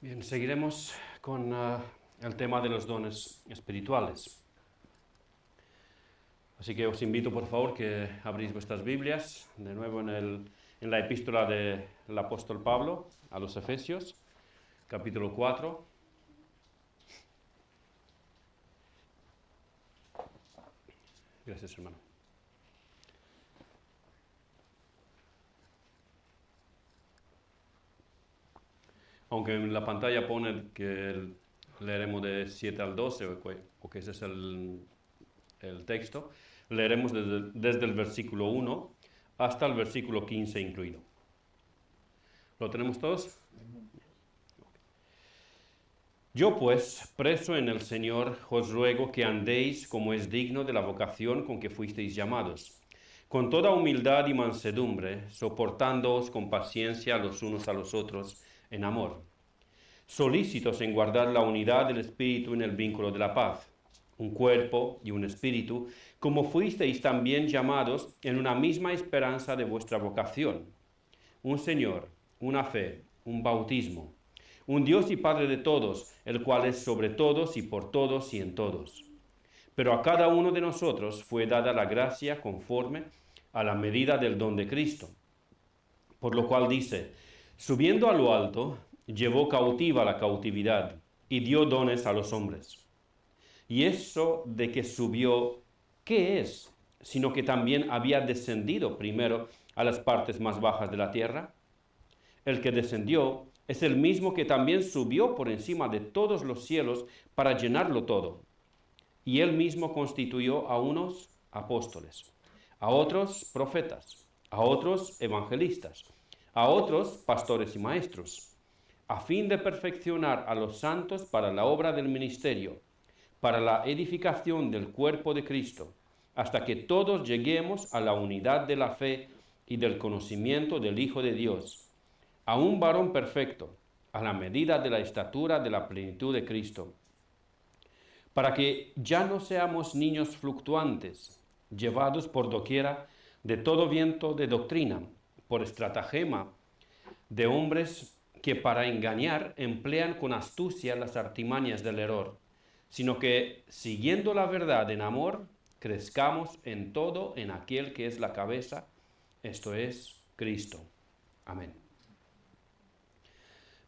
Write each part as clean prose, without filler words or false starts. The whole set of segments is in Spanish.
Bien, seguiremos con el tema de los dones espirituales. Así que os invito, por favor, que abréis vuestras Biblias, de nuevo en la epístola del apóstol Pablo a los Efesios, capítulo 4. Gracias, hermano. Aunque en la pantalla pone que leeremos de 7 al 12, o que ese es el texto, leeremos desde el versículo 1 hasta el versículo 15 incluido. ¿Lo tenemos todos? Yo pues, preso en el Señor, os ruego que andéis como es digno de la vocación con que fuisteis llamados, con toda humildad y mansedumbre, soportándoos con paciencia los unos a los otros en amor, solícitos en guardar la unidad del Espíritu en el vínculo de la paz, un cuerpo y un espíritu, como fuisteis también llamados en una misma esperanza de vuestra vocación, un Señor, una fe, un bautismo, un Dios y Padre de todos, el cual es sobre todos y por todos y en todos. Pero a cada uno de nosotros fue dada la gracia conforme a la medida del don de Cristo. Por lo cual dice, subiendo a lo alto, llevó cautiva la cautividad y dio dones a los hombres. Y eso de que subió, ¿qué es? Sino que también había descendido primero a las partes más bajas de la tierra. El que descendió es el mismo que también subió por encima de todos los cielos para llenarlo todo. Y él mismo constituyó a unos apóstoles, a otros profetas, a otros evangelistas, a otros pastores y maestros, a fin de perfeccionar a los santos para la obra del ministerio, para la edificación del cuerpo de Cristo, hasta que todos lleguemos a la unidad de la fe y del conocimiento del Hijo de Dios, a un varón perfecto, a la medida de la estatura de la plenitud de Cristo, para que ya no seamos niños fluctuantes, llevados por doquiera de todo viento de doctrina, por estratagema de hombres que para engañar emplean con astucia las artimañas del error, sino que, siguiendo la verdad en amor, crezcamos en todo en aquel que es la cabeza, esto es, Cristo. Amén.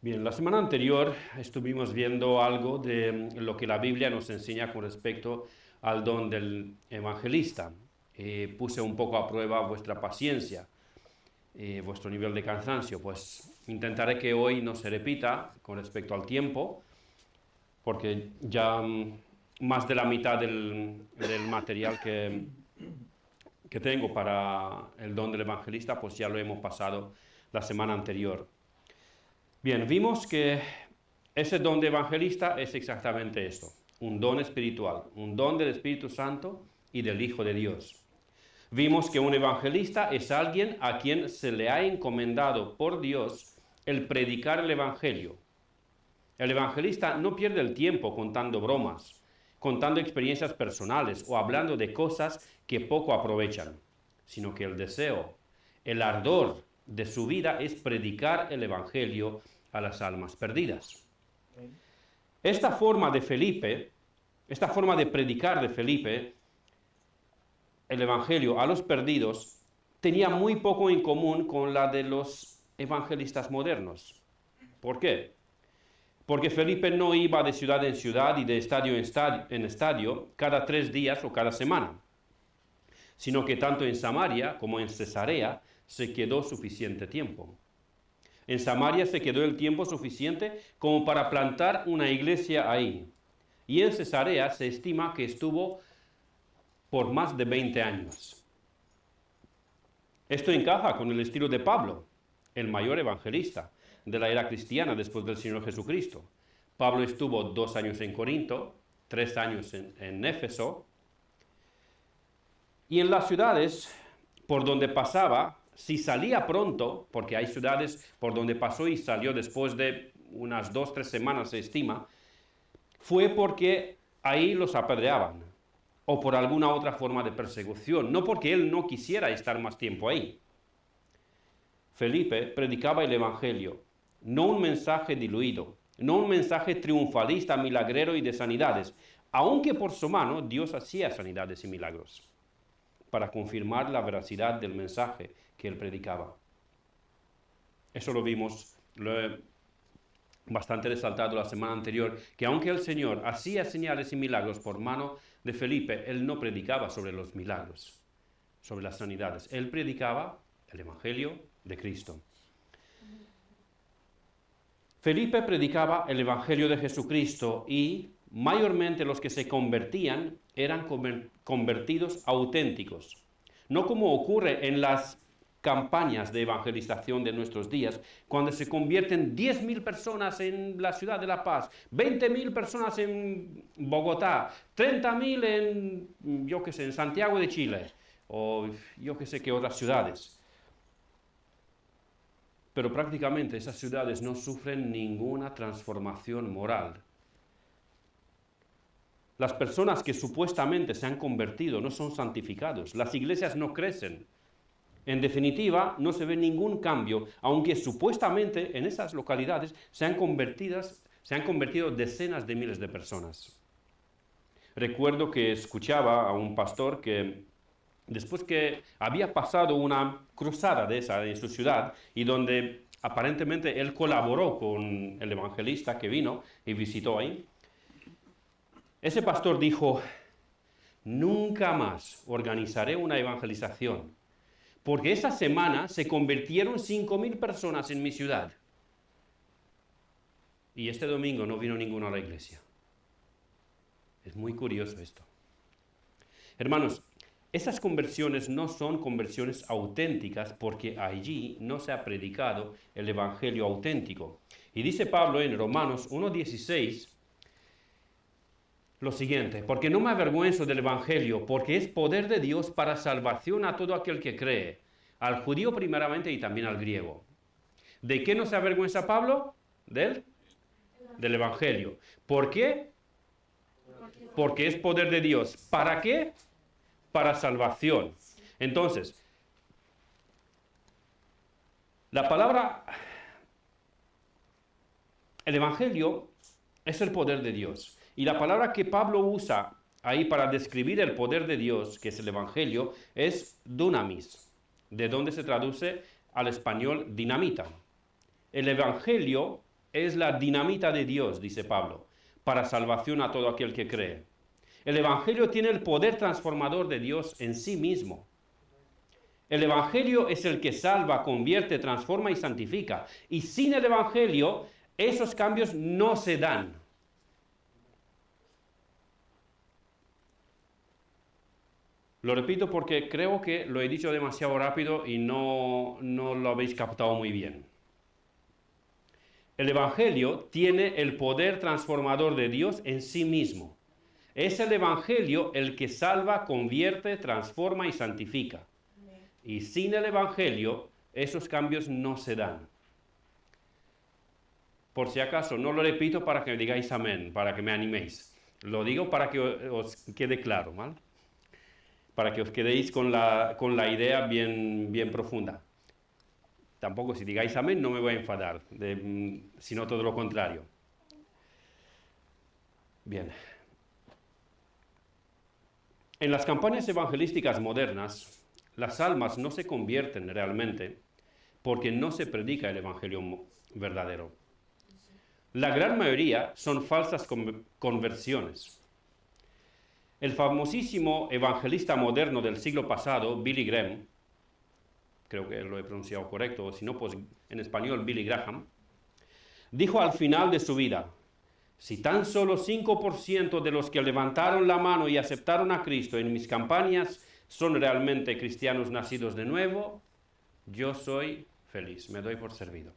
Bien, la semana anterior estuvimos viendo algo de lo que la Biblia nos enseña con respecto al don del evangelista. Puse un poco a prueba vuestra paciencia, vuestro nivel de cansancio, pues intentaré que hoy no se repita con respecto al tiempo, porque ya más de la mitad del material que tengo para el don del evangelista, pues ya lo hemos pasado la semana anterior. Bien, vimos que ese don de evangelista es exactamente esto, un don espiritual, un don del Espíritu Santo y del Hijo de Dios. Vimos que un evangelista es alguien a quien se le ha encomendado por Dios el predicar el evangelio. El evangelista no pierde el tiempo contando bromas, contando experiencias personales o hablando de cosas que poco aprovechan, sino que el deseo, el ardor de su vida es predicar el evangelio a las almas perdidas. Esta forma de Felipe, esta forma de predicar de Felipe, el evangelio a los perdidos, tenía muy poco en común con la de los evangelistas modernos. ¿Por qué? Porque Felipe no iba de ciudad en ciudad y de estadio en estadio cada 3 días o cada semana, sino que tanto en Samaria como en Cesarea se quedó suficiente tiempo. En Samaria se quedó el tiempo suficiente como para plantar una iglesia ahí. Y en Cesarea se estima que estuvo por más de 20 años. Esto encaja con el estilo de Pablo, el mayor evangelista de la era cristiana después del Señor Jesucristo. Pablo estuvo 2 años en Corinto, 3 años en Éfeso, y en las ciudades por donde pasaba, si salía pronto, porque hay ciudades por donde pasó y salió después de unas 2-3 semanas, se estima, fue porque ahí los apedreaban, o por alguna otra forma de persecución, no porque él no quisiera estar más tiempo ahí. Felipe predicaba el evangelio, no un mensaje diluido, no un mensaje triunfalista, milagrero y de sanidades, aunque por su mano Dios hacía sanidades y milagros para confirmar la veracidad del mensaje que él predicaba. Eso lo vimos, lo he bastante resaltado la semana anterior, que aunque el Señor hacía señales y milagros por mano de Felipe, él no predicaba sobre los milagros, sobre las sanidades. Él predicaba el Evangelio de Cristo. Felipe predicaba el Evangelio de Jesucristo y mayormente los que se convertían eran convertidos auténticos. No como ocurre en las campañas de evangelización de nuestros días, cuando se convierten 10.000 personas en la ciudad de La Paz, 20.000 personas en Bogotá, 30.000 en, yo qué sé, en Santiago de Chile, o yo qué sé qué otras ciudades. Pero prácticamente esas ciudades no sufren ninguna transformación moral. Las personas que supuestamente se han convertido no son santificados, las iglesias no crecen. En definitiva, no se ve ningún cambio, aunque supuestamente en esas localidades se han convertido decenas de miles de personas. Recuerdo que escuchaba a un pastor que después que había pasado una cruzada de esa en su ciudad y donde aparentemente él colaboró con el evangelista que vino y visitó ahí, ese pastor dijo: nunca más organizaré una evangelización, porque esa semana se convirtieron 5.000 personas en mi ciudad. Y este domingo no vino ninguno a la iglesia. Es muy curioso esto. Hermanos, esas conversiones no son conversiones auténticas porque allí no se ha predicado el evangelio auténtico. Y dice Pablo en Romanos 1:16 lo siguiente: porque no me avergüenzo del evangelio, porque es poder de Dios para salvación a todo aquel que cree, al judío primeramente y también al griego. ¿De qué no se avergüenza Pablo? Del evangelio. ¿Por qué? Porque es poder de Dios. ¿Para qué? Para salvación. Entonces, la palabra, el evangelio es el poder de Dios. Y la palabra que Pablo usa ahí para describir el poder de Dios, que es el evangelio, es dunamis, de donde se traduce al español dinamita. El evangelio es la dinamita de Dios, dice Pablo, para salvación a todo aquel que cree. El evangelio tiene el poder transformador de Dios en sí mismo. El evangelio es el que salva, convierte, transforma y santifica. Y sin el evangelio, esos cambios no se dan. Lo repito porque creo que lo he dicho demasiado rápido y no lo habéis captado muy bien. El evangelio tiene el poder transformador de Dios en sí mismo. Es el evangelio el que salva, convierte, transforma y santifica. Y sin el evangelio, esos cambios no se dan. Por si acaso, no lo repito para que me digáis amén, para que me animéis. Lo digo para que os quede claro, ¿vale? Para que os quedéis con la idea bien profunda. Tampoco si digáis amén no me voy a enfadar, sino todo lo contrario. Bien. En las campañas evangelísticas modernas, las almas no se convierten realmente porque no se predica el evangelio verdadero. La gran mayoría son falsas conversiones. El famosísimo evangelista moderno del siglo pasado, Billy Graham, creo que lo he pronunciado correcto, o si no, pues en español Billy Graham, dijo al final de su vida: si tan solo 5% de los que levantaron la mano y aceptaron a Cristo en mis campañas son realmente cristianos nacidos de nuevo, yo soy feliz, me doy por servido.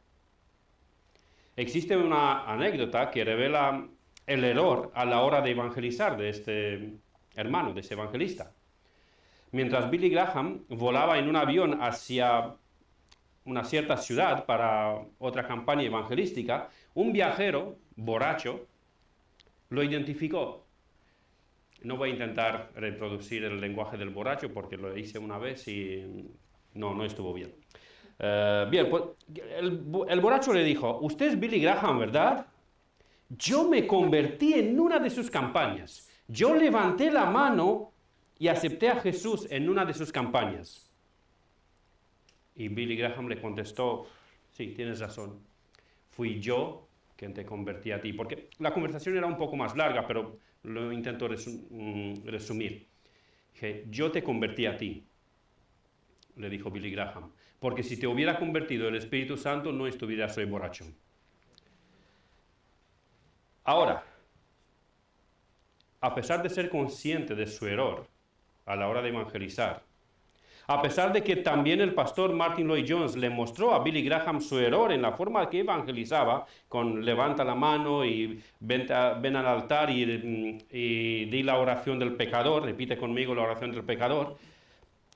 Existe una anécdota que revela el error a la hora de evangelizar de este hermano, de ese evangelista. Mientras Billy Graham volaba en un avión hacia una cierta ciudad para otra campaña evangelística, un viajero borracho lo identificó. No voy a intentar reproducir el lenguaje del borracho porque lo hice una vez y no estuvo bien. Bien, pues el borracho le dijo: usted es Billy Graham, ¿verdad? yo me convertí en una de sus campañas. Yo levanté la mano y acepté a Jesús en una de sus campañas. Y Billy Graham le contestó, sí, tienes razón, fui yo quien te convertí a ti. Porque la conversación era un poco más larga, pero lo intento resumir. Dije, yo te convertí a ti, le dijo Billy Graham, porque si te hubiera convertido el Espíritu Santo no estuvieras hoy borracho. Ahora, a pesar de ser consciente de su error a la hora de evangelizar, a pesar de que también el pastor Martin Lloyd-Jones le mostró a Billy Graham su error en la forma que evangelizaba, con levanta la mano y ven al altar y di la oración del pecador, repite conmigo la oración del pecador,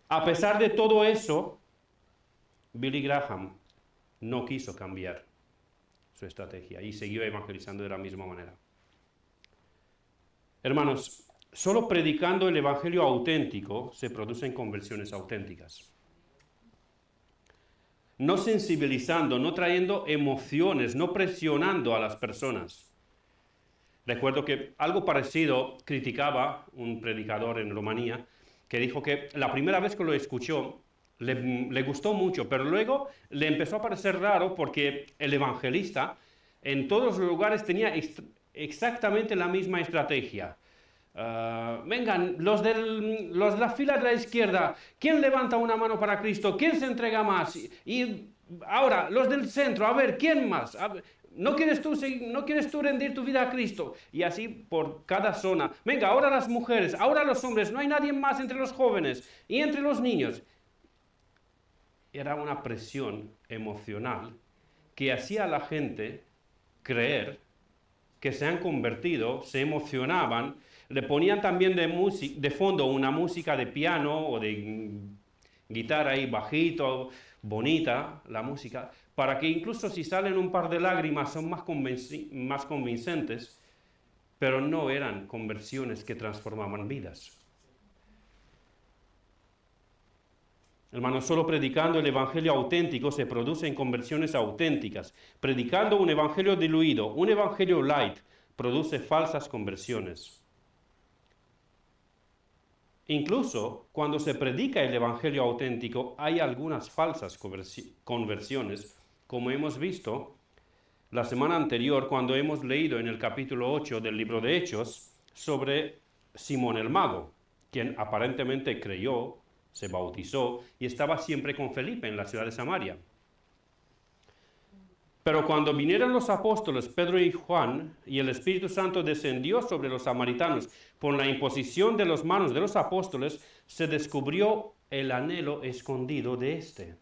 a pesar de todo eso, Billy Graham no quiso cambiar su estrategia y siguió evangelizando de la misma manera. Hermanos, solo predicando el evangelio auténtico se producen conversiones auténticas. No sensibilizando, no trayendo emociones, no presionando a las personas. Recuerdo que algo parecido criticaba un predicador en Rumanía que dijo que la primera vez que lo escuchó le gustó mucho, pero luego le empezó a parecer raro porque el evangelista en todos los lugares tenía exactamente la misma estrategia. Vengan, los de la fila de la izquierda, ¿quién levanta una mano para Cristo? ¿Quién se entrega más? Y ahora, los del centro, a ver, ¿quién más? ¿No quieres tú rendir tu vida a Cristo? Y así por cada zona. Venga, ahora las mujeres, ahora los hombres, no hay nadie más entre los jóvenes y entre los niños. Era una presión emocional que hacía a la gente creer que se han convertido, se emocionaban, le ponían también de fondo una música de piano o de guitarra ahí bajito, bonita la música, para que incluso si salen un par de lágrimas son más convincentes, pero no eran conversiones que transformaban vidas. Hermanos, solo predicando el evangelio auténtico se producen conversiones auténticas. Predicando un evangelio diluido, un evangelio light, produce falsas conversiones. Incluso cuando se predica el evangelio auténtico, hay algunas falsas conversiones, como hemos visto la semana anterior cuando hemos leído en el capítulo 8 del libro de Hechos sobre Simón el Mago, quien aparentemente creyó, se bautizó y estaba siempre con Felipe en la ciudad de Samaria. Pero cuando vinieron los apóstoles Pedro y Juan y el Espíritu Santo descendió sobre los samaritanos por la imposición de las manos de los apóstoles, se descubrió el anhelo escondido de éste.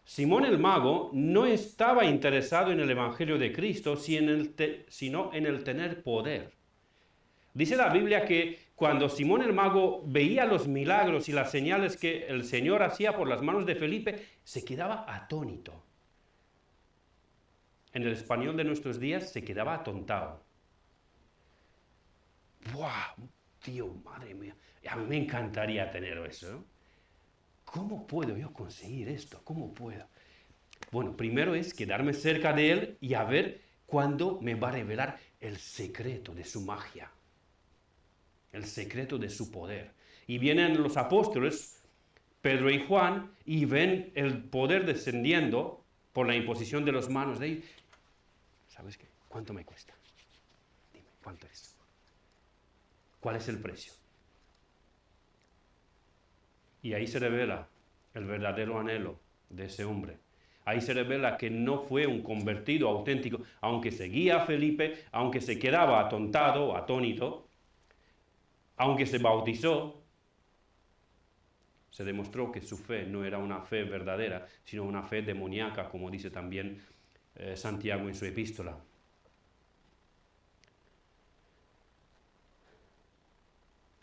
Simón el Mago no estaba interesado en el Evangelio de Cristo, sino en el tener poder. Dice la Biblia que cuando Simón el Mago veía los milagros y las señales que el Señor hacía por las manos de Felipe, se quedaba atónito. En el español de nuestros días se quedaba atontado. ¡Buah! Tío, madre mía, a mí me encantaría tener eso, ¿no? ¿Cómo puedo yo conseguir esto? ¿Cómo puedo? Bueno, primero es quedarme cerca de él y a ver cuándo me va a revelar el secreto de su magia, el secreto de su poder. Y vienen los apóstoles, Pedro y Juan, y ven el poder descendiendo por la imposición de las manos de ellos. ¿Sabes qué? ¿Cuánto me cuesta? Dime, ¿cuánto es? ¿Cuál es el precio? Y ahí se revela el verdadero anhelo de ese hombre. Ahí se revela que no fue un convertido auténtico, aunque seguía a Felipe, aunque se quedaba atontado, atónito, aunque se bautizó, se demostró que su fe no era una fe verdadera, sino una fe demoníaca, como dice también Santiago en su epístola.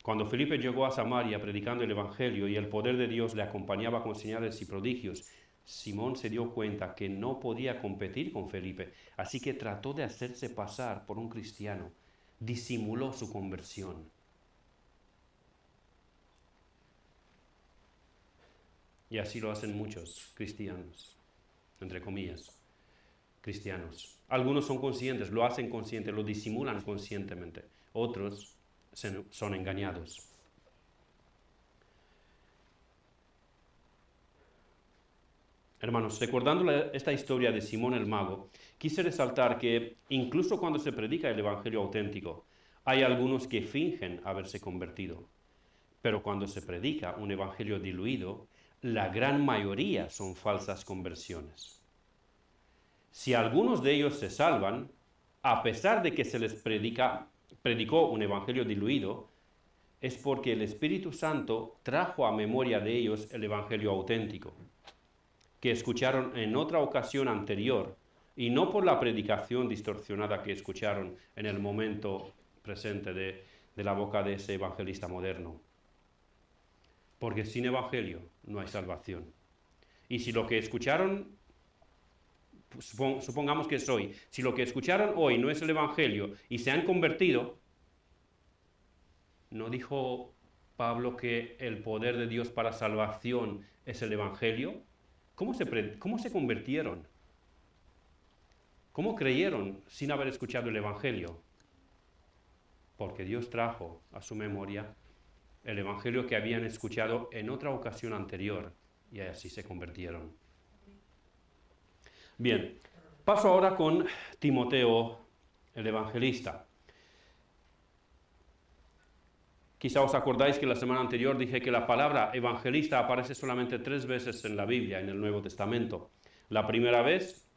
Cuando Felipe llegó a Samaria predicando el Evangelio y el poder de Dios le acompañaba con señales y prodigios, Simón se dio cuenta que no podía competir con Felipe, así que trató de hacerse pasar por un cristiano, disimuló su conversión. Y así lo hacen muchos cristianos, entre comillas. cristianos. Algunos son conscientes, lo hacen consciente, lo disimulan conscientemente. Otros son engañados. Hermanos, recordando esta historia de Simón el Mago, quise resaltar que incluso cuando se predica el Evangelio auténtico, hay algunos que fingen haberse convertido. Pero cuando se predica un Evangelio diluido, la gran mayoría son falsas conversiones. Si algunos de ellos se salvan, a pesar de que se les predicó un Evangelio diluido, es porque el Espíritu Santo trajo a memoria de ellos el Evangelio auténtico, que escucharon en otra ocasión anterior, y no por la predicación distorsionada que escucharon en el momento presente de la boca de ese evangelista moderno. Porque sin Evangelio no hay salvación. Y si lo que escucharon, supongamos que es hoy, si lo que escucharon hoy no es el Evangelio y se han convertido, ¿no dijo Pablo que el poder de Dios para salvación es el Evangelio? ¿Cómo se convirtieron? ¿Cómo creyeron sin haber escuchado el Evangelio? Porque Dios trajo a su memoria el Evangelio que habían escuchado en otra ocasión anterior y así se convirtieron. Bien, paso ahora con Timoteo, el evangelista. Quizá os acordáis que la semana anterior dije que la palabra evangelista aparece solamente 3 veces en la Biblia, en el Nuevo Testamento. La primera vez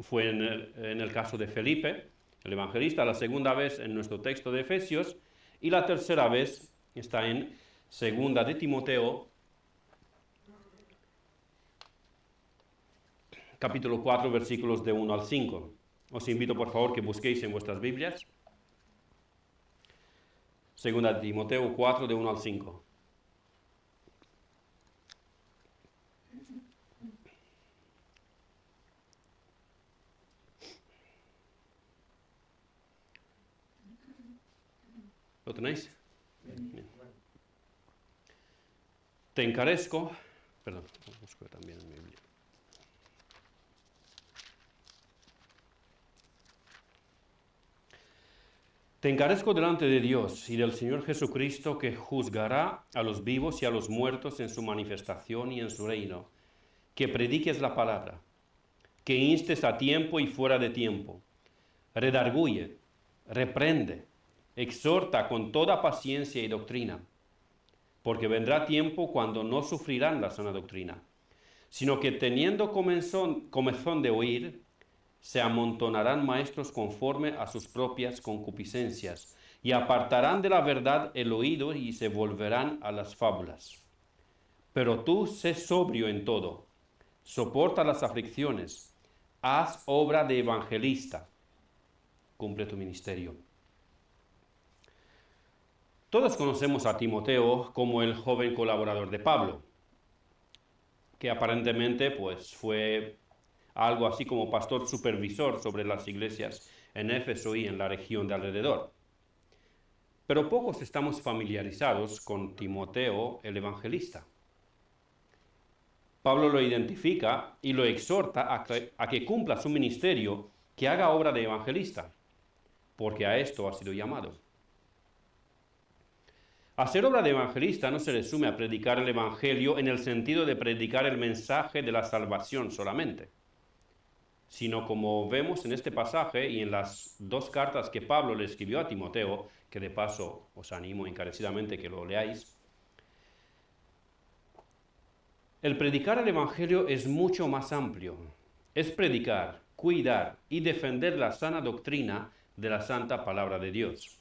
fue en el caso de Felipe, el evangelista, la segunda vez en nuestro texto de Efesios, y la tercera vez está en segunda de Timoteo, capítulo 4, versículos de 1 al 5. Os invito por favor que busquéis en vuestras Biblias. Segunda de Timoteo 4, de 1 al 5. ¿Lo tenéis? Bien. Te encarezco, perdón, busco también en mi Biblia. Te encarezco delante de Dios y del Señor Jesucristo, que juzgará a los vivos y a los muertos en su manifestación y en su reino, que prediques la palabra, que instes a tiempo y fuera de tiempo, redarguye, reprende, exhorta con toda paciencia y doctrina, porque vendrá tiempo cuando no sufrirán la sana doctrina, sino que teniendo comezón de oír, se amontonarán maestros conforme a sus propias concupiscencias, y apartarán de la verdad el oído y se volverán a las fábulas. Pero tú sé sobrio en todo, soporta las aflicciones, haz obra de evangelista, cumple tu ministerio. Todos conocemos a Timoteo como el joven colaborador de Pablo, que aparentemente pues fue algo así como pastor supervisor sobre las iglesias en Éfeso y en la región de alrededor. Pero pocos estamos familiarizados con Timoteo el evangelista. Pablo lo identifica y lo exhorta a que cumpla su ministerio, que haga obra de evangelista, porque a esto ha sido llamado. Hacer obra de evangelista no se resume a predicar el evangelio en el sentido de predicar el mensaje de la salvación solamente, sino como vemos en este pasaje y en las 2 cartas que Pablo le escribió a Timoteo, que de paso os animo encarecidamente que lo leáis. El predicar el Evangelio es mucho más amplio. Es predicar, cuidar y defender la sana doctrina de la santa palabra de Dios,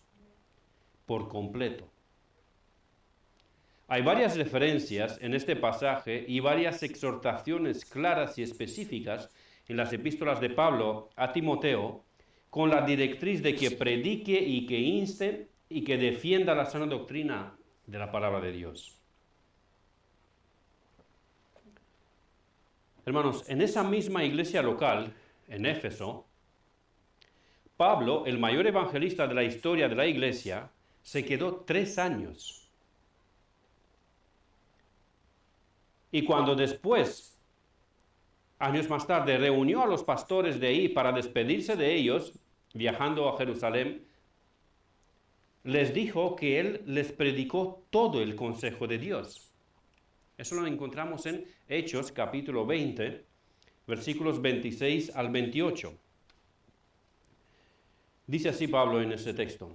por completo. Hay varias referencias en este pasaje y varias exhortaciones claras y específicas en las epístolas de Pablo a Timoteo, con la directriz de que predique y que inste y que defienda la sana doctrina de la palabra de Dios. Hermanos, en esa misma iglesia local, en Éfeso, Pablo, el mayor evangelista de la historia de la iglesia, se quedó 3 años. Y cuando después años más tarde, reunió a los pastores de ahí para despedirse de ellos, viajando a Jerusalén, les dijo que él les predicó todo el consejo de Dios. Eso lo encontramos en Hechos capítulo 20, versículos 26 al 28. Dice así Pablo en ese texto.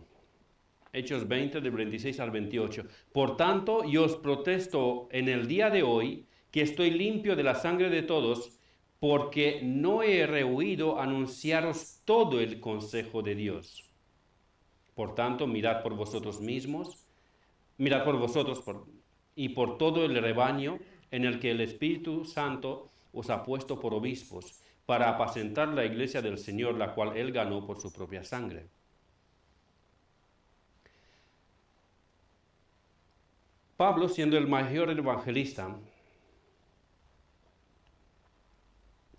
Hechos 20, del 26 al 28. Por tanto, yo os protesto en el día de hoy que estoy limpio de la sangre de todos, porque no he rehuido anunciaros todo el consejo de Dios. Por tanto, mirad por vosotros mismos, mirad por vosotros y por todo el rebaño en el que el Espíritu Santo os ha puesto por obispos, para apacentar la iglesia del Señor, la cual él ganó por su propia sangre. Pablo, siendo el mayor evangelista,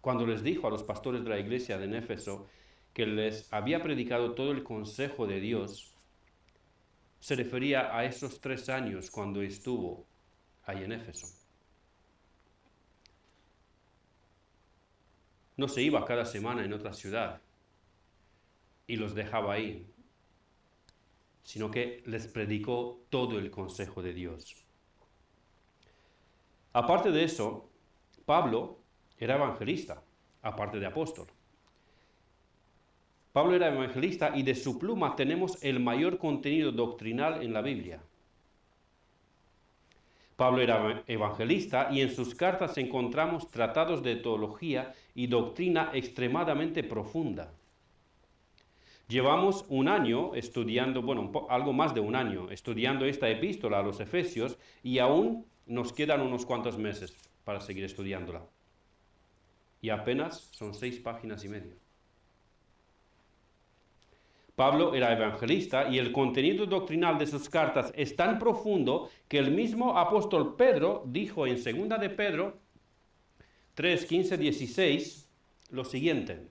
cuando les dijo a los pastores de la iglesia de Éfeso que les había predicado todo el consejo de Dios, se refería a esos 3 años cuando estuvo ahí en Éfeso. No se iba cada semana en otra ciudad y los dejaba ahí, sino que les predicó todo el consejo de Dios. Aparte de eso, Pablo era evangelista, aparte de apóstol. Pablo era evangelista y de su pluma tenemos el mayor contenido doctrinal en la Biblia. Pablo era evangelista y en sus cartas encontramos tratados de teología y doctrina extremadamente profunda. Llevamos un año estudiando, algo más de un año, estudiando esta epístola a los Efesios y aún nos quedan unos cuantos meses para seguir estudiándola. Y apenas son 6 páginas y media. Pablo era evangelista y el contenido doctrinal de sus cartas es tan profundo que el mismo apóstol Pedro dijo en 2 de Pedro 3, 15, 16 lo siguiente: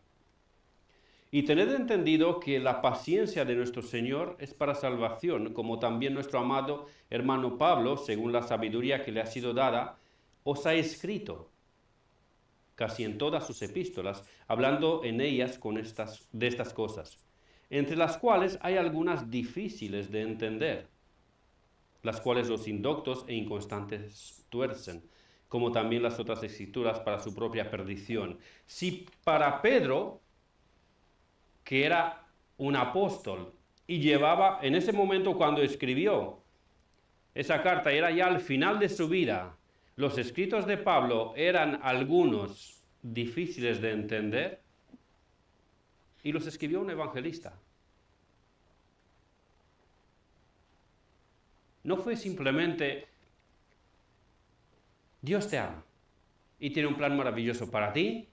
y tened entendido que la paciencia de nuestro Señor es para salvación, como también nuestro amado hermano Pablo, según la sabiduría que le ha sido dada, os ha escrito casi en todas sus epístolas, hablando en ellas de estas cosas, entre las cuales hay algunas difíciles de entender, las cuales los indoctos e inconstantes tuercen, como también las otras escrituras para su propia perdición. Si para Pedro, que era un apóstol y llevaba, en ese momento cuando escribió esa carta, era ya al final de su vida, los escritos de Pablo eran algunos difíciles de entender, y los escribió un evangelista. No fue simplemente, Dios te ama y tiene un plan maravilloso para ti,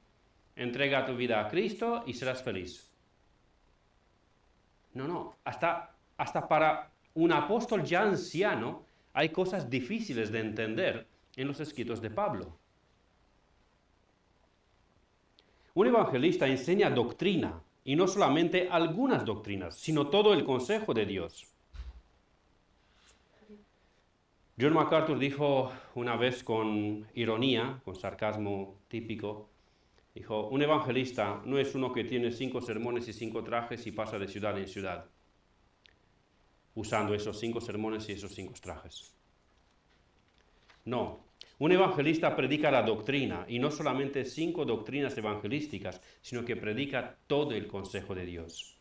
entrega tu vida a Cristo y serás feliz. No, hasta para un apóstol ya anciano hay cosas difíciles de entender en los escritos de Pablo. Un evangelista enseña doctrina, y no solamente algunas doctrinas, sino todo el consejo de Dios. John MacArthur dijo una vez con ironía, con sarcasmo típico, dijo: un evangelista no es uno que tiene 5 sermones y 5 trajes y pasa de ciudad en ciudad, usando esos 5 sermones y esos 5 trajes. No, un evangelista predica la doctrina, y no solamente 5 doctrinas evangelísticas, sino que predica todo el consejo de Dios.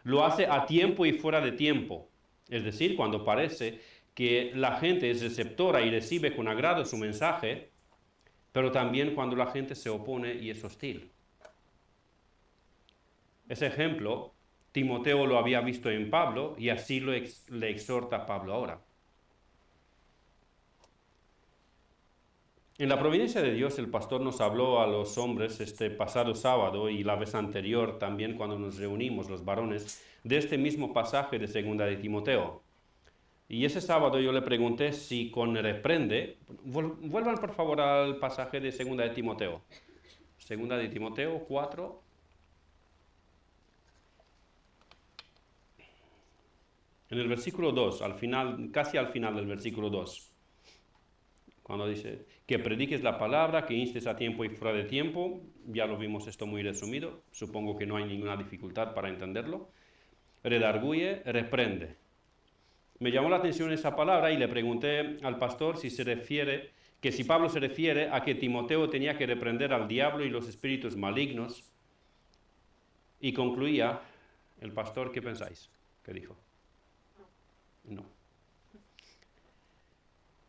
Lo hace a tiempo y fuera de tiempo, es decir, cuando parece que la gente es receptora y recibe con agrado su mensaje, pero también cuando la gente se opone y es hostil. Ese ejemplo, Timoteo lo había visto en Pablo y así le exhorta Pablo ahora. En la providencia de Dios, el pastor nos habló a los hombres este pasado sábado y la vez anterior también cuando nos reunimos los varones de este mismo pasaje de 2 de Timoteo. Y ese sábado yo le pregunté si con reprende, vuelvan por favor al pasaje de 2 de Timoteo. 2 de Timoteo 4. En el versículo 2, casi al final del versículo 2. Cuando dice que prediques la palabra, que instes a tiempo y fuera de tiempo, ya lo vimos esto muy resumido, supongo que no hay ninguna dificultad para entenderlo. Redarguye, reprende. Me llamó la atención esa palabra y le pregunté al pastor si Pablo se refiere a que Timoteo tenía que reprender al diablo y los espíritus malignos. Y concluía el pastor, ¿qué pensáis? ¿Qué dijo? No.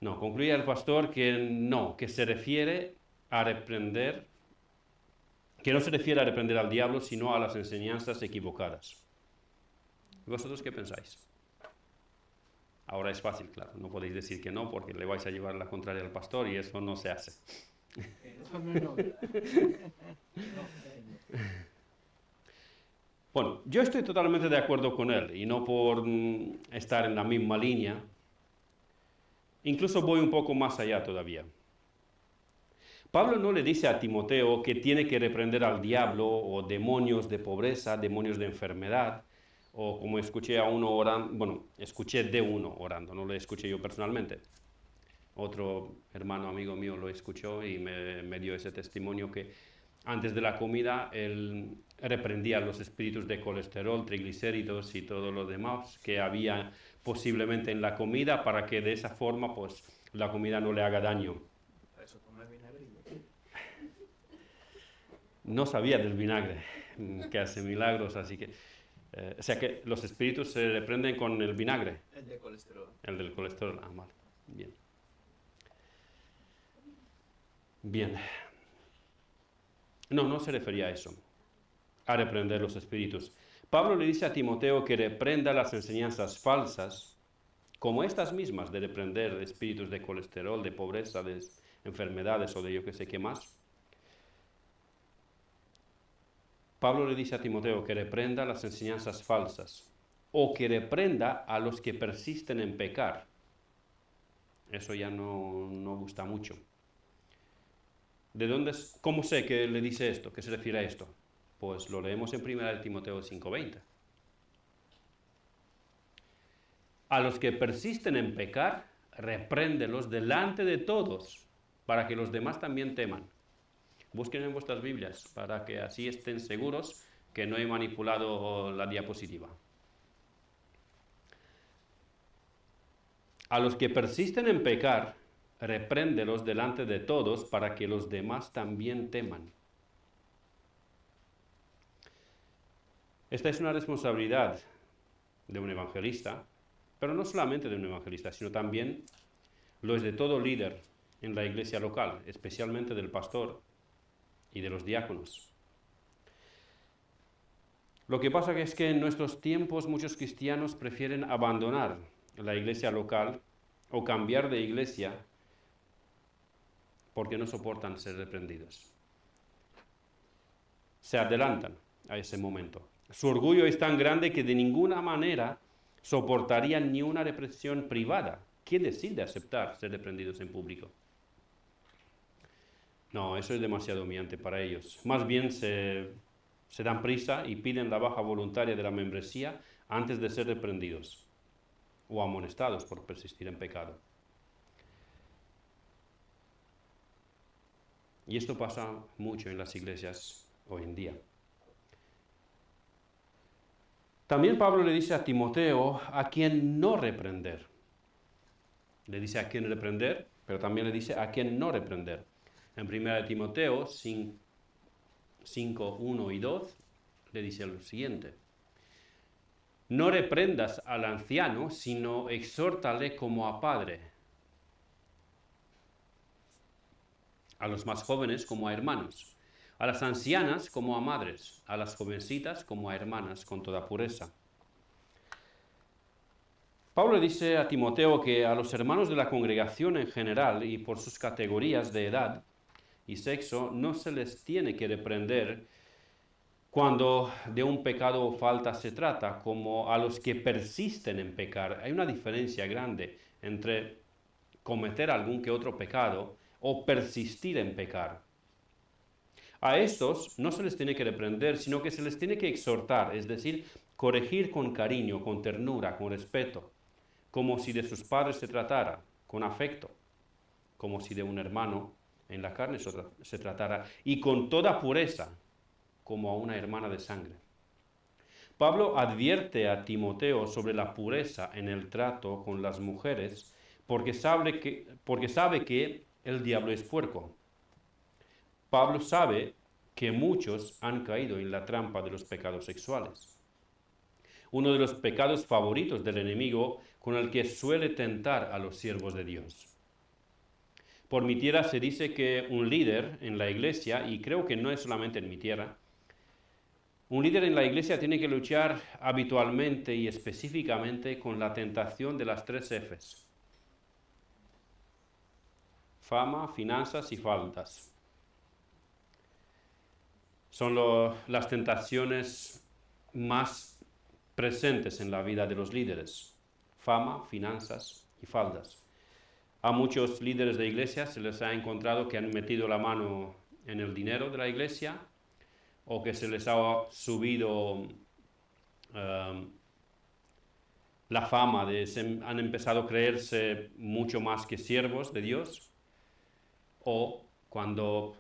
No, concluía el pastor que no, que se refiere a reprender, que no se refiere a reprender al diablo, sino a las enseñanzas equivocadas. ¿Vosotros qué pensáis? Ahora es fácil, claro, no podéis decir que no porque le vais a llevar la contraria al pastor y eso no se hace. Bueno, yo estoy totalmente de acuerdo con él y no por estar en la misma línea. Incluso voy un poco más allá todavía. Pablo no le dice a Timoteo que tiene que reprender al diablo o demonios de pobreza, demonios de enfermedad, o como escuché a uno orando, bueno, escuché de uno orando, no lo escuché yo personalmente. Otro hermano amigo mío lo escuchó y me dio ese testimonio que antes de la comida él reprendía los espíritus de colesterol, triglicéridos y todo lo demás que había posiblemente en la comida para que de esa forma pues la comida no le haga daño. Eso come vinagre. No sabía del vinagre, que hace milagros, así que... o sea que los espíritus se reprenden con el vinagre. El de colesterol. El del colesterol, vale. Bien. Bien. No se refería a eso, a reprender los espíritus. Pablo le dice a Timoteo que reprenda las enseñanzas falsas, como estas mismas, de reprender espíritus de colesterol, de pobreza, de enfermedades o de yo que sé qué más. Pablo le dice a Timoteo que reprenda las enseñanzas falsas o que reprenda a los que persisten en pecar. Eso ya no gusta mucho. ¿Cómo sé que le dice esto, que se refiere a esto? Pues lo leemos en 1 Timoteo 5:20. A los que persisten en pecar, repréndelos delante de todos, para que los demás también teman. Busquen en vuestras Biblias, para que así estén seguros que no he manipulado la diapositiva. A los que persisten en pecar, repréndelos delante de todos, para que los demás también teman. Esta es una responsabilidad de un evangelista, pero no solamente de un evangelista, sino también lo es de todo líder en la iglesia local, especialmente del pastor y de los diáconos. Lo que pasa es que en nuestros tiempos muchos cristianos prefieren abandonar la iglesia local o cambiar de iglesia porque no soportan ser reprendidos. Se adelantan a ese momento. Su orgullo es tan grande que de ninguna manera soportarían ni una represión privada. ¿Quién decide aceptar ser reprendidos en público? No, eso es demasiado humillante para ellos. Más bien se dan prisa y piden la baja voluntaria de la membresía antes de ser reprendidos o amonestados por persistir en pecado. Y esto pasa mucho en las iglesias hoy en día. También Pablo le dice a Timoteo a quien no reprender. Le dice a quién reprender, pero también le dice a quién no reprender. En 1 Timoteo 5, 1 y 2 le dice lo siguiente: no reprendas al anciano, sino exhórtale como a padre, a los más jóvenes como a hermanos, a las ancianas como a madres, a las jovencitas como a hermanas con toda pureza. Pablo le dice a Timoteo que a los hermanos de la congregación en general y por sus categorías de edad y sexo no se les tiene que reprender cuando de un pecado o falta se trata, como a los que persisten en pecar. Hay una diferencia grande entre cometer algún que otro pecado o persistir en pecar. A estos no se les tiene que reprender, sino que se les tiene que exhortar, es decir, corregir con cariño, con ternura, con respeto, como si de sus padres se tratara, con afecto. como si de un hermano en la carne se tratara, y con toda pureza, como a una hermana de sangre. Pablo advierte a Timoteo sobre la pureza en el trato con las mujeres, porque sabe que el diablo es puerco. Pablo sabe que muchos han caído en la trampa de los pecados sexuales. Uno de los pecados favoritos del enemigo con el que suele tentar a los siervos de Dios. Por mi tierra se dice que un líder en la iglesia, y creo que no es solamente en mi tierra, un líder en la iglesia tiene que luchar habitualmente y específicamente con la tentación de las 3 Fs. Fama, finanzas y faltas. Son las tentaciones más presentes en la vida de los líderes. Fama, finanzas y faldas. A muchos líderes de iglesia se les ha encontrado que han metido la mano en el dinero de la iglesia, o que se les ha subido la fama, han empezado a creerse mucho más que siervos de Dios, o cuando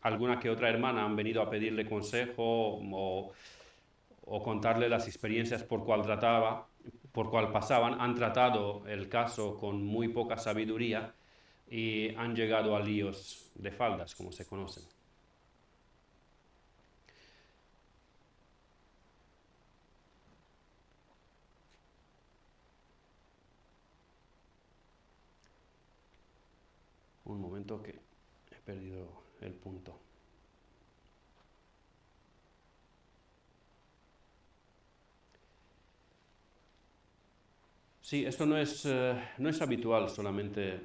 alguna que otra hermana han venido a pedirle consejo o contarle las experiencias por cual pasaban, han tratado el caso con muy poca sabiduría y han llegado a líos de faldas, como se conocen. Un momento que he perdido el punto. Sí, esto no es habitual solamente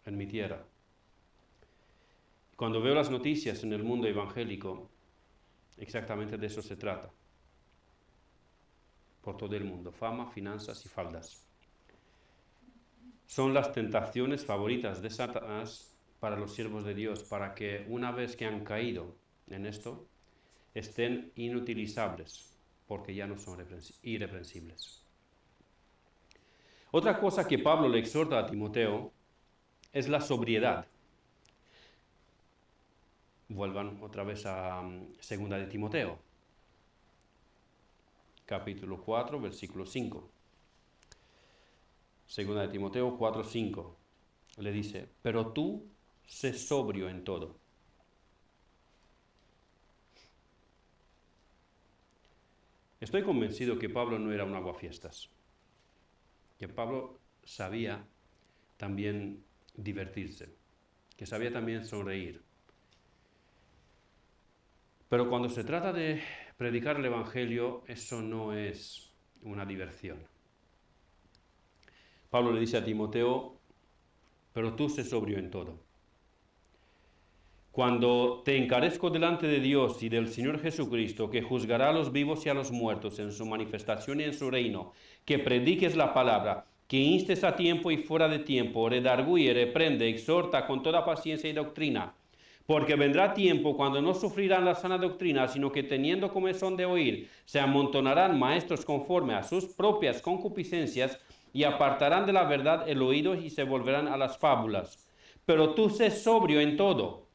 en mi tierra. Cuando veo las noticias en el mundo evangélico, exactamente de eso se trata. Por todo el mundo, fama, finanzas y faldas. Son las tentaciones favoritas de Satanás para los siervos de Dios, para que una vez que han caído en esto, estén inutilizables, porque ya no son irreprensibles. Otra cosa que Pablo le exhorta a Timoteo es la sobriedad. Vuelvan otra vez a 2 de Timoteo, capítulo 4, versículo 5. 2 de Timoteo 4, 5. Le dice, pero tú sé sobrio en todo. Estoy convencido que Pablo no era un aguafiestas, que Pablo sabía también divertirse, que sabía también sonreír. Pero cuando se trata de predicar el Evangelio, eso no es una diversión. Pablo le dice a Timoteo, pero tú sé sobrio en todo. Cuando te encarezco delante de Dios y del Señor Jesucristo, que juzgará a los vivos y a los muertos en su manifestación y en su reino, que prediques la palabra, que instes a tiempo y fuera de tiempo, redarguye, reprende, exhorta con toda paciencia y doctrina, porque vendrá tiempo cuando no sufrirán la sana doctrina, sino que teniendo comezón de oír, se amontonarán maestros conforme a sus propias concupiscencias y apartarán de la verdad el oído y se volverán a las fábulas. Pero tú sé sobrio en todo,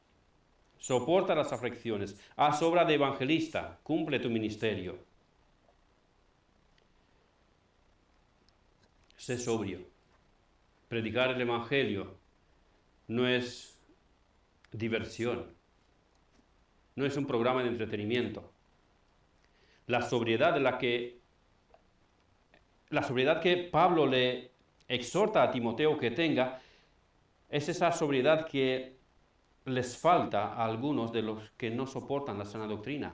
soporta las aflicciones, haz obra de evangelista, cumple tu ministerio. Sé sobrio. Predicar el Evangelio no es diversión, no es un programa de entretenimiento. La sobriedad que Pablo le exhorta a Timoteo que tenga es esa sobriedad que les falta a algunos de los que no soportan la sana doctrina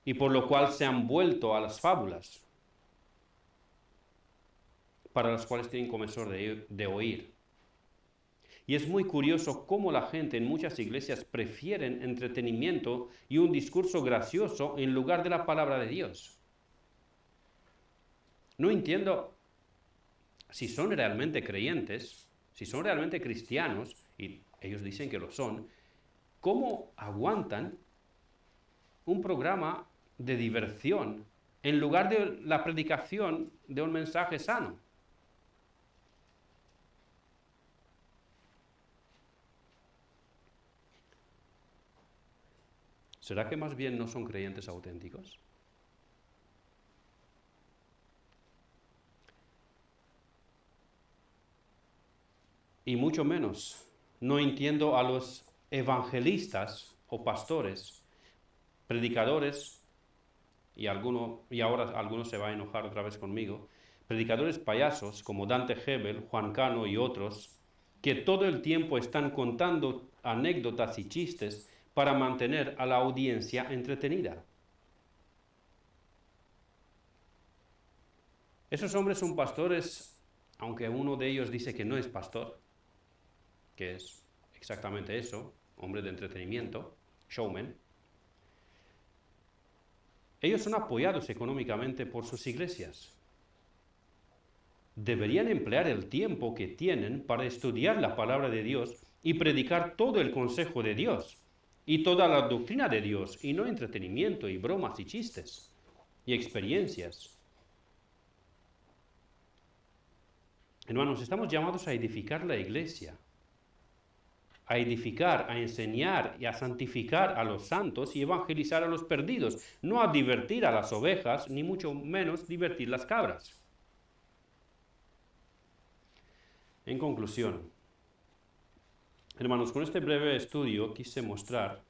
y por lo cual se han vuelto a las fábulas, para las cuales tienen comezón de oír. Y es muy curioso cómo la gente en muchas iglesias prefieren entretenimiento y un discurso gracioso en lugar de la palabra de Dios. No entiendo si son realmente creyentes, si son realmente cristianos, y ellos dicen que lo son, cómo aguantan un programa de diversión en lugar de la predicación de un mensaje sano. ¿Será que más bien no son creyentes auténticos? Y mucho menos, no entiendo a los evangelistas o pastores, predicadores, y ahora algunos se va a enojar otra vez conmigo, predicadores payasos como Dante Hebel, Juan Cano y otros, que todo el tiempo están contando anécdotas y chistes para mantener a la audiencia entretenida. Esos hombres son pastores, aunque uno de ellos dice que no es pastor, que es exactamente eso, hombre de entretenimiento, showman. Ellos son apoyados económicamente por sus iglesias. Deberían emplear el tiempo que tienen para estudiar la palabra de Dios y predicar todo el consejo de Dios y toda la doctrina de Dios, y no entretenimiento y bromas y chistes y experiencias. Hermanos, estamos llamados a edificar la iglesia, a edificar, a enseñar y a santificar a los santos y evangelizar a los perdidos, no a divertir a las ovejas, ni mucho menos divertir las cabras. En conclusión, hermanos, con este breve estudio quise mostrar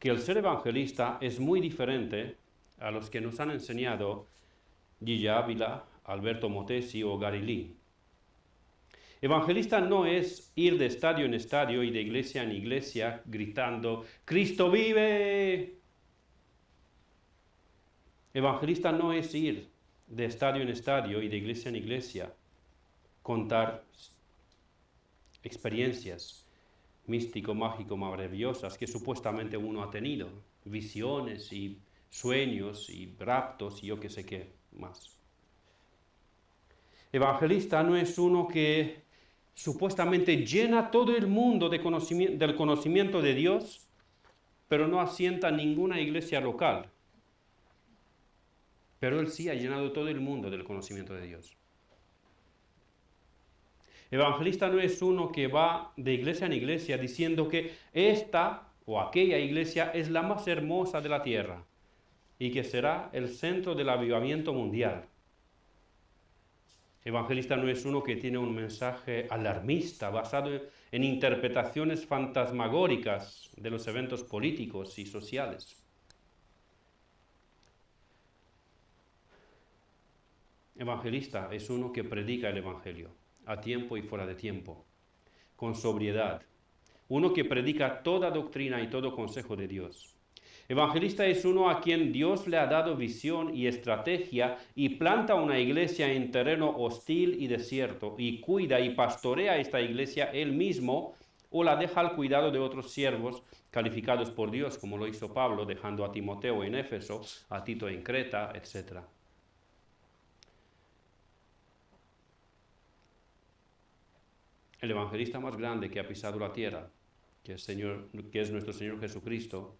que el ser evangelista es muy diferente a los que nos han enseñado Gigi Ávila, Alberto Motesi o Gary Lee. Evangelista no es ir de estadio en estadio y de iglesia en iglesia gritando, ¡Cristo vive! Evangelista no es ir de estadio en estadio y de iglesia en iglesia, contar experiencias místico, mágico, maravillosas que supuestamente uno ha tenido, visiones y sueños y raptos y yo qué sé qué más. Evangelista no es uno que supuestamente llena todo el mundo del conocimiento de Dios, pero no asienta ninguna iglesia local. Pero él sí ha llenado todo el mundo del conocimiento de Dios. Evangelista no es uno que va de iglesia en iglesia diciendo que esta o aquella iglesia es la más hermosa de la tierra y que será el centro del avivamiento mundial. Evangelista no es uno que tiene un mensaje alarmista basado en interpretaciones fantasmagóricas de los eventos políticos y sociales. Evangelista es uno que predica el Evangelio a tiempo y fuera de tiempo, con sobriedad. Uno que predica toda doctrina y todo consejo de Dios. Evangelista es uno a quien Dios le ha dado visión y estrategia y planta una iglesia en terreno hostil y desierto y cuida y pastorea esta iglesia él mismo o la deja al cuidado de otros siervos calificados por Dios, como lo hizo Pablo, dejando a Timoteo en Éfeso, a Tito en Creta, etc. El evangelista más grande que ha pisado la tierra, que es nuestro Señor Jesucristo,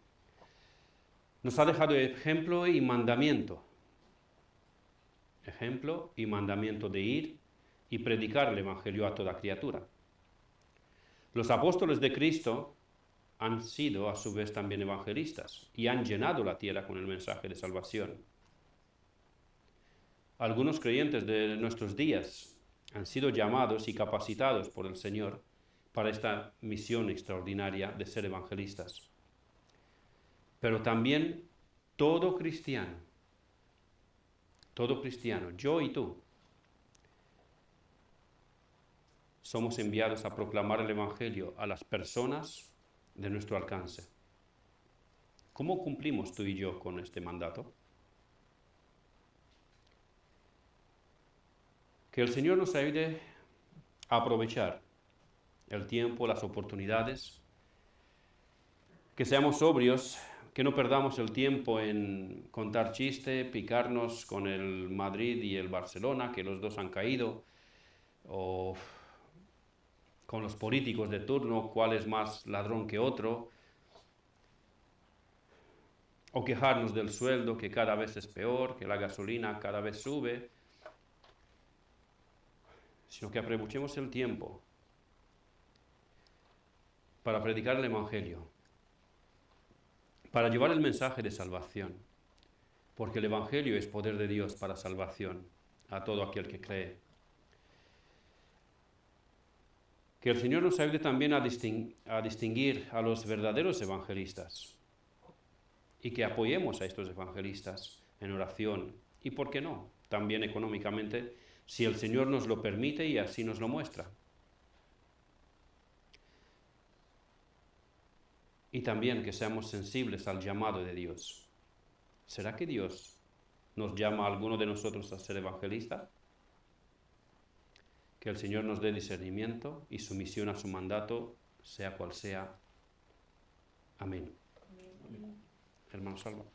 nos ha dejado ejemplo y mandamiento. Ejemplo y mandamiento de ir y predicar el Evangelio a toda criatura. Los apóstoles de Cristo han sido a su vez también evangelistas y han llenado la tierra con el mensaje de salvación. Algunos creyentes de nuestros días han sido llamados y capacitados por el Señor para esta misión extraordinaria de ser evangelistas. Pero también todo cristiano, yo y tú, somos enviados a proclamar el Evangelio a las personas de nuestro alcance. ¿Cómo cumplimos tú y yo con este mandato? Que el Señor nos ayude a aprovechar el tiempo, las oportunidades, que seamos sobrios, que no perdamos el tiempo en contar chiste, picarnos con el Madrid y el Barcelona, que los dos han caído, o con los políticos de turno, cuál es más ladrón que otro, o quejarnos del sueldo que cada vez es peor, que la gasolina cada vez sube, sino que aprovechemos el tiempo para predicar el Evangelio, para llevar el mensaje de salvación, porque el Evangelio es poder de Dios para salvación a todo aquel que cree. Que el Señor nos ayude también a distinguir a los verdaderos evangelistas y que apoyemos a estos evangelistas en oración y, ¿por qué no?, también económicamente, si el Señor nos lo permite y así nos lo muestra. Y también que seamos sensibles al llamado de Dios. ¿Será que Dios nos llama a alguno de nosotros a ser evangelista? Que el Señor nos dé discernimiento y sumisión a su mandato, sea cual sea. Amén. Hermano Salva.